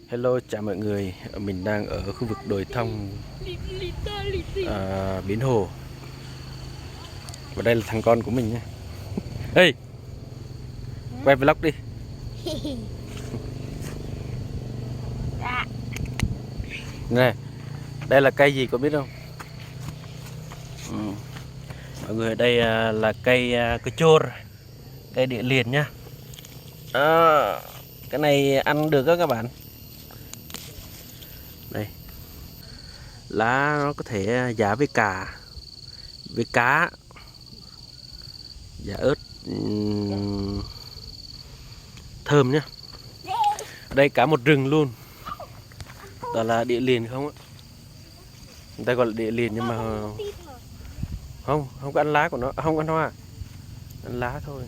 Hello, chào mọi người. Mình đang ở khu vực đồi thông Bến Hồ. Và đây là thằng con của mình nhé. Ê, quay vlog đi. Nè, đây là cây gì có biết không? Mọi người ở đây là cây cây chor, cây địa liền nhá. Cái này ăn được đó các bạn. Đây, lá nó có thể giả với cà, với cá, giả ớt, thơm nhá. Đây cả một rừng luôn. Đó là địa liền không á? Người ta gọi là địa liền nhưng mà không có ăn lá của nó, không ăn hoa, ăn lá thôi.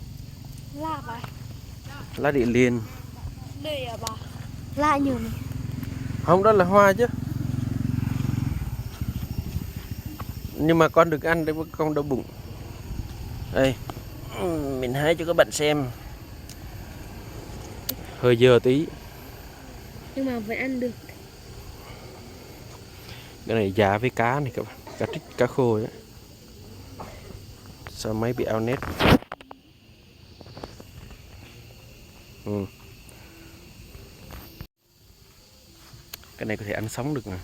Lá vậy? Lá địa liền. Đây à bà? Lá nhiều này. Không, đó là hoa chứ. Nhưng mà con được ăn để con đau bụng. Đây, mình hái cho các bạn xem. Hơi dơ tí. Nhưng mà vẫn ăn được. Cái này giá với cá này các bạn, cá trích, cá khô ấy. Sao máy bị ao nét. Cái này có thể ăn sống được nè.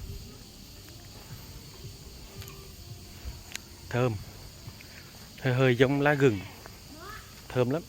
Thơm. Hơi hơi giống lá gừng. Thơm lắm.